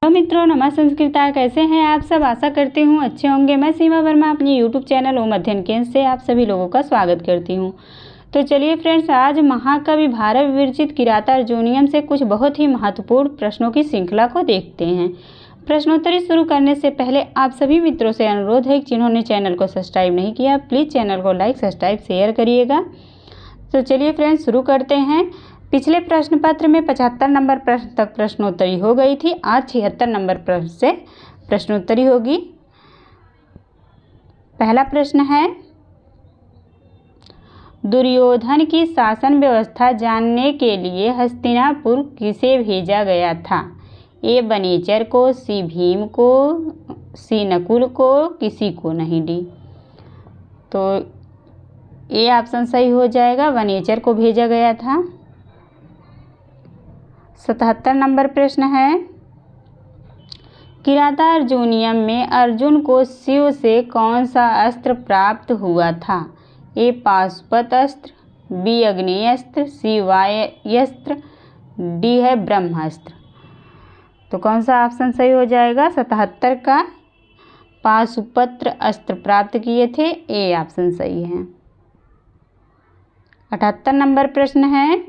Hello मित्रों, नमः संस्कृता। कैसे हैं आप सब? आशा करती हूँ अच्छे होंगे। मैं सीमा वर्मा अपने यूट्यूब चैनल ओम अध्ययन केंद्र से आप सभी लोगों का स्वागत करती हूँ। तो चलिए फ्रेंड्स, आज महाकवि भारत विरचित किराता अर्जुनीयम से कुछ बहुत ही महत्वपूर्ण प्रश्नों की श्रृंखला को देखते हैं। प्रश्नोत्तरी शुरू करने से पहले आप सभी मित्रों से अनुरोध है कि जिन्होंने चैनल को सब्सक्राइब नहीं किया, प्लीज़ चैनल को लाइक, सब्सक्राइब, शेयर करिएगा। तो चलिए फ्रेंड्स, शुरू करते हैं। पिछले प्रश्न पत्र में 75 नंबर प्रश्न तक प्रश्नोत्तरी हो गई थी। आज 76 नंबर प्रश्न से प्रश्नोत्तरी होगी। पहला प्रश्न है, दुर्योधन की शासन व्यवस्था जानने के लिए हस्तिनापुर किसे भेजा गया था? ए वनेचर को, सी भीम को, सी नकुल को, किसी को नहीं। डी तो ए ऑप्शन सही हो जाएगा, वनेचर को भेजा गया था। 77 नंबर प्रश्न है, किराता अर्जुनीयम में अर्जुन को शिव से कौन सा अस्त्र प्राप्त हुआ था? ए पाशुपत अस्त्र, बी अग्नेयास्त्र, सी वायुअस्त्र, डी है ब्रह्मास्त्र। तो कौन सा ऑप्शन सही हो जाएगा? 77 का पाशुपत्र अस्त्र प्राप्त किए थे, ए ऑप्शन सही है। 78 नंबर प्रश्न है,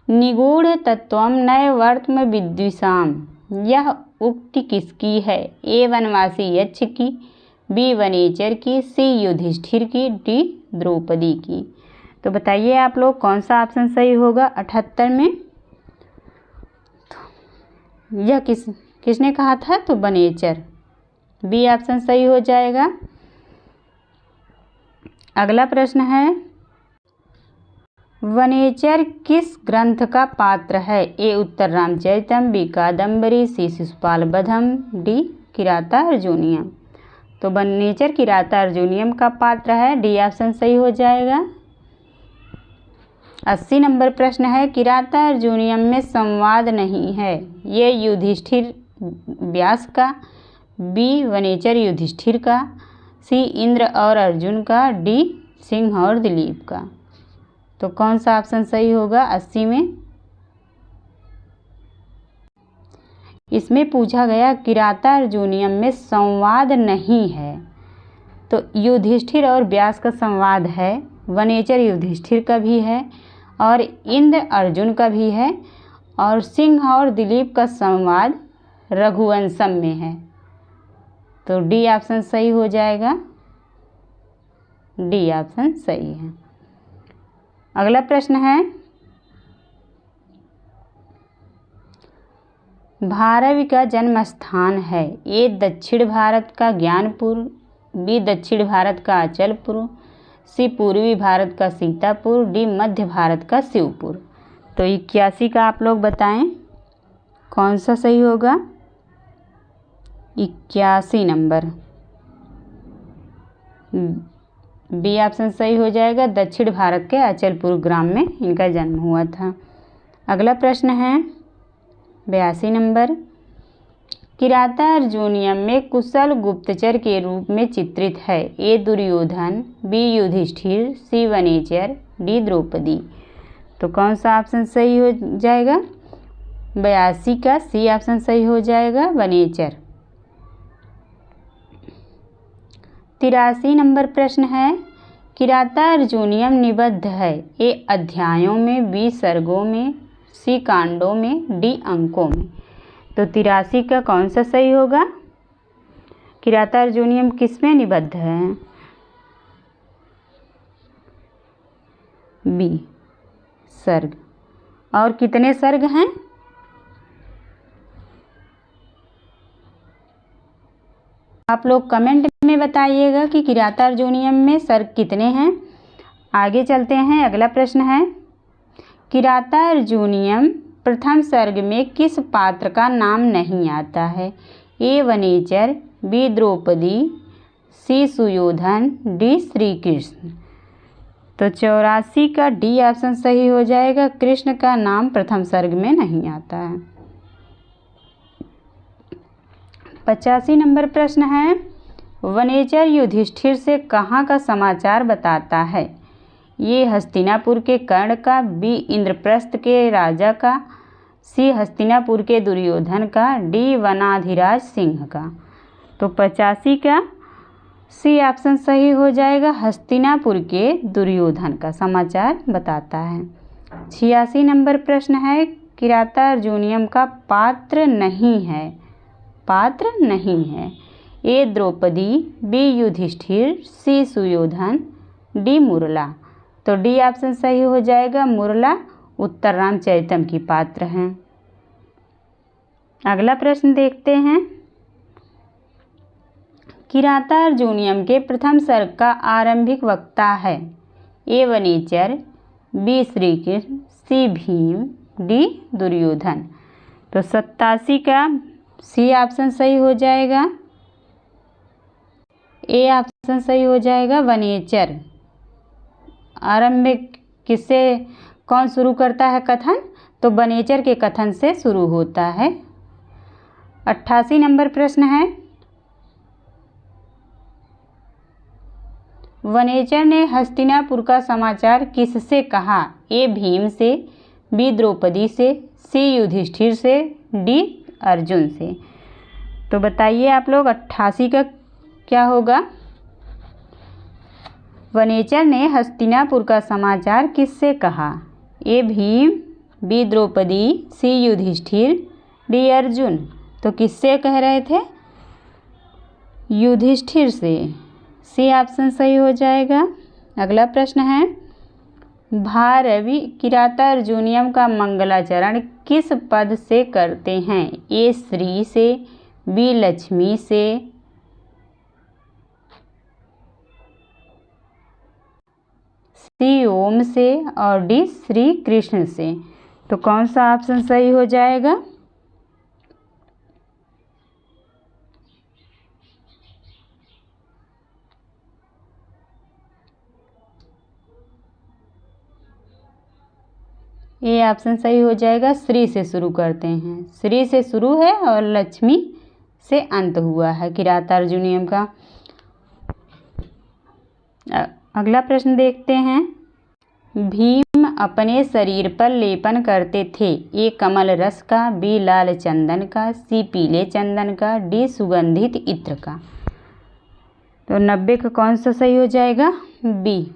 निगूढ़ तत्वम नैवर्तम विद्विषाम, यह उक्ति किसकी है? ए वनवासी यक्ष की, बी वनेचर की, सी युधिष्ठिर की, डी द्रौपदी की। तो बताइए आप लोग कौन सा ऑप्शन सही होगा 78 में? यह किसने कहा था? तो वनेचर, बी ऑप्शन सही हो जाएगा। अगला प्रश्न है, वनेचर किस ग्रंथ का पात्र है? ए उत्तर रामचरितम, बी कादम्बरी, सी शिशुपाल वधम, डी किराता अर्जुनीयम। तो वनेचर किराता अर्जुनीयम का पात्र है, डी ऑप्शन सही हो जाएगा। 80 नंबर प्रश्न है, किराता अर्जुनीयम में संवाद नहीं है। ये युधिष्ठिर व्यास का, बी वनेचर युधिष्ठिर का, सी इंद्र और अर्जुन का, डी सिंह और दिलीप का। तो कौन सा ऑप्शन सही होगा 80 में? इसमें पूछा गया किराता अर्जुनीयम में संवाद नहीं है, तो युधिष्ठिर और व्यास का संवाद है, वनेचर युधिष्ठिर का भी है और इंद्र अर्जुन का भी है, और सिंह और दिलीप का संवाद रघुवंशम में है। तो डी ऑप्शन सही हो जाएगा, डी ऑप्शन सही है। अगला प्रश्न है, भारवी का जन्म स्थान है? ए दक्षिण भारत का ज्ञानपुर, बी दक्षिण भारत का अचलपुर, सी पूर्वी भारत का सीतापुर, डी मध्य भारत का शिवपुर। तो 81 का आप लोग बताएं कौन सा सही होगा? 81 नंबर, बी ऑप्शन सही हो जाएगा। दक्षिण भारत के अचलपुर ग्राम में इनका जन्म हुआ था। अगला प्रश्न है 82 नंबर, किराता अर्जुनीयम में कुशल गुप्तचर के रूप में चित्रित है? ए दुर्योधन, बी युधिष्ठिर, सी वनेचर, डी द्रौपदी। तो कौन सा ऑप्शन सही हो जाएगा? 82 का सी ऑप्शन सही हो जाएगा, वनेचर। 83 नंबर प्रश्न है, किराता अर्जुनीयम निबद्ध है? ए अध्यायों में, बी सर्गों में, सी कांडों में, डी अंकों में। तो 83 का कौन सा सही होगा? किराता अर्जुनीयम किस में निबद्ध है? बी सर्ग। और कितने सर्ग हैं? आप लोग कमेंट में बताइएगा कि किराता अर्जुनीयम में सर्ग कितने हैं। आगे चलते हैं। अगला प्रश्न है, किराता अर्जुनीयम प्रथम सर्ग में किस पात्र का नाम नहीं आता है? ए वनेचर, बी द्रौपदी, सी सुयोधन, डी श्री कृष्ण। तो 84 का डी ऑप्शन सही हो जाएगा, कृष्ण का नाम प्रथम सर्ग में नहीं आता है। 85 नंबर प्रश्न है, वनेचर युधिष्ठिर से कहाँ का समाचार बताता है? ये हस्तिनापुर के कर्ण का, बी इंद्रप्रस्थ के राजा का, सी हस्तिनापुर के दुर्योधन का, डी वनाधिराज सिंह का। तो 85 का सी ऑप्शन सही हो जाएगा, हस्तिनापुर के दुर्योधन का समाचार बताता है। 86 नंबर प्रश्न है, किराता अर्जुनियम का पात्र नहीं है, पात्र नहीं है। ए द्रौपदी, बी युधिष्ठिर, सी सुयोधन, डी मुरला। तो डी ऑप्शन सही हो जाएगा, मुरला उत्तर रामचरितम की पात्र हैं। अगला प्रश्न देखते हैं, किराता अर्जुनियम के प्रथम सर्ग का आरंभिक वक्ता है। ए वनेचर, बी श्री कृष्ण, सी भीम, डी दुर्योधन। तो 87 का सी ऑप्शन सही हो जाएगा, ए ऑप्शन सही हो जाएगा, वनेचर। आरंभिक किससे कौन शुरू करता है कथन? तो वनेचर के कथन से शुरू होता है। 88 नंबर प्रश्न है, वनेचर ने हस्तिनापुर का समाचार किससे कहा? ए भीम से, बी द्रौपदी से, सी युधिष्ठिर से, डी अर्जुन से। तो बताइए आप लोग 88 का क्या होगा? वनेचर ने हस्तिनापुर का समाचार किससे कहा? ए भीम, बी द्रौपदी, सी युधिष्ठिर, डी अर्जुन। तो किससे कह रहे थे? युधिष्ठिर से। सी ऑप्शन सही हो जाएगा। अगला प्रश्न है, भारवी किराता अर्जुनियम का मंगलाचरण किस पद से करते हैं? ए श्री से, बी लक्ष्मी से, सी ओम से और डी श्री कृष्ण से। तो कौन सा ऑप्शन सही हो जाएगा? ये ऑप्शन सही हो जाएगा, श्री से शुरू करते हैं। श्री से शुरू है और लक्ष्मी से अंत हुआ है किराता अर्जुनियम का। अगला प्रश्न देखते हैं, भीम अपने शरीर पर लेपन करते थे। ए कमल रस का, बी लाल चंदन का, सी पीले चंदन का, डी सुगंधित इत्र का। तो 90 का कौन सा सही हो जाएगा? बी,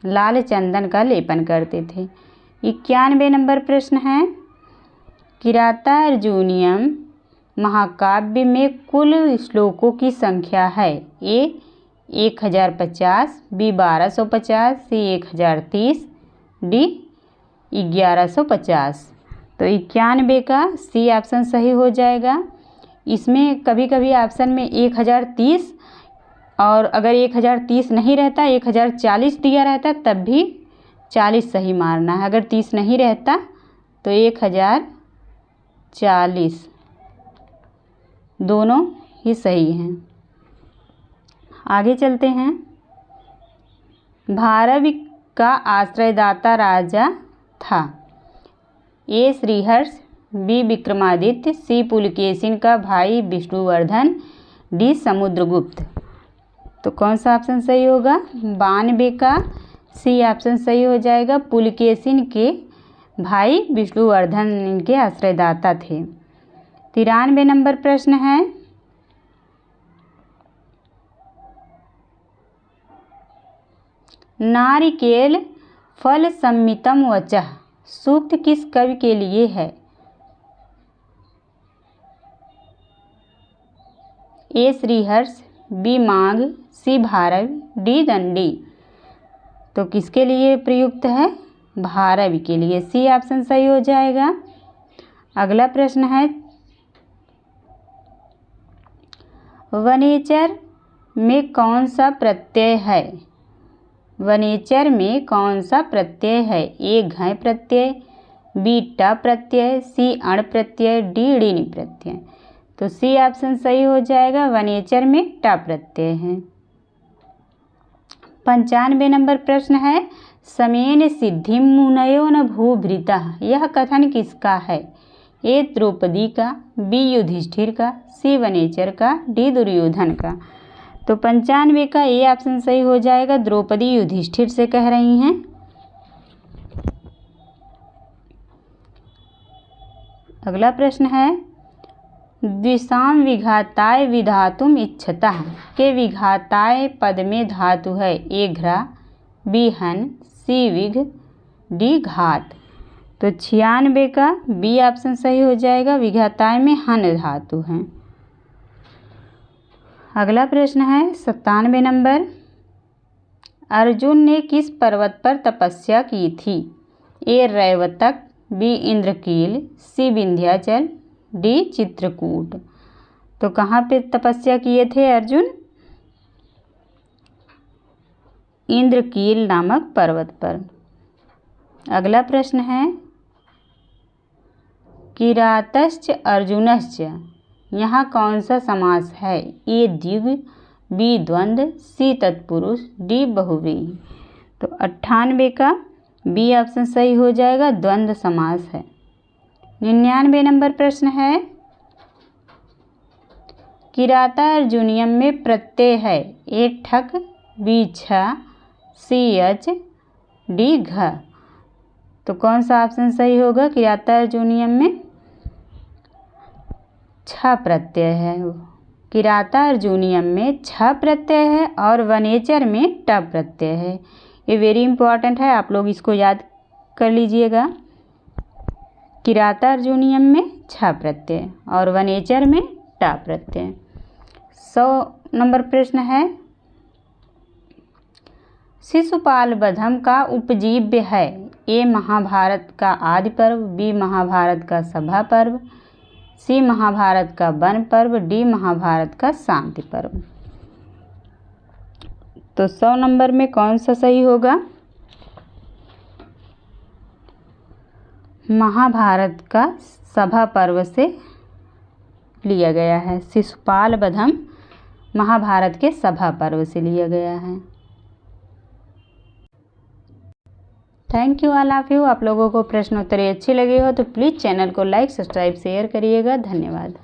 लाल चंदन का लेपन करते थे। 91 नंबर प्रश्न है, किराता अर्जुनियम महाकाव्य में कुल श्लोकों की संख्या है। ए 1050, बी 1250, सी 1030, डी 1150। तो 91 का सी ऑप्शन सही हो जाएगा। इसमें कभी कभी ऑप्शन में 1030 और अगर 1030 नहीं रहता 1040 दिया रहता तब भी 40 सही मारना है। अगर 30 नहीं रहता तो 1040, दोनों ही सही हैं। आगे चलते हैं, भारवी का आश्रयदाता राजा था। ए श्रीहर्ष, बी विक्रमादित्य, सी पुलकेशिन का भाई विष्णुवर्धन, डी समुद्रगुप्त। तो कौन सा ऑप्शन सही होगा? 92 का सी ऑप्शन सही हो जाएगा, पुलकेशिन के भाई विष्णुवर्धन इनके आश्रयदाता थे। 93 नंबर प्रश्न है, नारिकेल फल सम्मितम वचः सूक्त किस कवि के लिए है? ए श्रीहर्ष, बी माघ, सी भारवी, डी दंडी। तो किसके लिए प्रयुक्त है? भारवी के लिए। सी ऑप्शन सही हो जाएगा। अगला प्रश्न है, वनेचर में कौन सा प्रत्यय है? वनेचर में कौन सा प्रत्यय है? ए घय प्रत्यय, बी ट प्रत्यय, सी अण प्रत्यय, डी ऋणी प्रत्यय। तो सी ऑप्शन सही हो जाएगा, वनेचर में ट प्रत्यय है। 95 नंबर प्रश्न है, समेन सिद्धिम मुनयो न भूभृतः यह कथन किसका है? ए द्रौपदी का, बी युधिष्ठिर का, सी वनेचर का, डी दुर्योधन का। तो 95 का ए ऑप्शन सही हो जाएगा, द्रौपदी युधिष्ठिर से कह रही हैं। अगला प्रश्न है, द्विसाम विघाताय विधातुम इच्छतः के विघाताय पद में धातु है ए घ्रा, बी हन, सी विघ, डी घात। तो 96 का बी ऑप्शन सही हो जाएगा, विघाताय में हन धातु है। अगला प्रश्न है 97 नंबर, अर्जुन ने किस पर्वत पर तपस्या की थी? ए रैवतक, बी इंद्रकील, सी विंध्याचल, डी चित्रकूट। तो कहाँ पे तपस्या किए थे अर्जुन? इंद्रकील नामक पर्वत पर। अगला प्रश्न है, किरातश्च अर्जुनश्च, यहाँ कौन सा समास है? ए द्विगु, बी द्वंद्व, सी तत्पुरुष, डी बहुव्रीहि। तो 98 का बी ऑप्शन सही हो जाएगा, द्वंद्व समास है। 99 नंबर प्रश्न है, किराता अर्जुनियम में प्रत्यय है ए ठक, बी छ, सी अच, डी घ। तो कौन सा ऑप्शन सही होगा? किराता अर्जुनियम में छ प्रत्यय है। किराता अर्जुनियम में छ प्रत्यय है और वनेचर में ट प्रत्यय है। ये वेरी इंपॉर्टेंट है, आप लोग इसको याद कर लीजिएगा। किराता अर्जुनियम में छ प्रत्यय और वनेचर में ट प्रत्यय। 100 नंबर प्रश्न है, शिशुपाल वधम का उपजीव्य है ए महाभारत का आदि पर्व, बी महाभारत का सभा पर्व, सी महाभारत का वन पर्व, डी महाभारत का शांति पर्व। तो 100 नंबर में कौन सा सही होगा? महाभारत का सभा पर्व से लिया गया है। शिशुपाल वधम महाभारत के सभा पर्व से लिया गया है। Thank you all of you. आप लोगों को प्रश्नोत्तरी अच्छी लगी हो तो प्लीज़ चैनल को लाइक, सब्सक्राइब, शेयर करिएगा। धन्यवाद।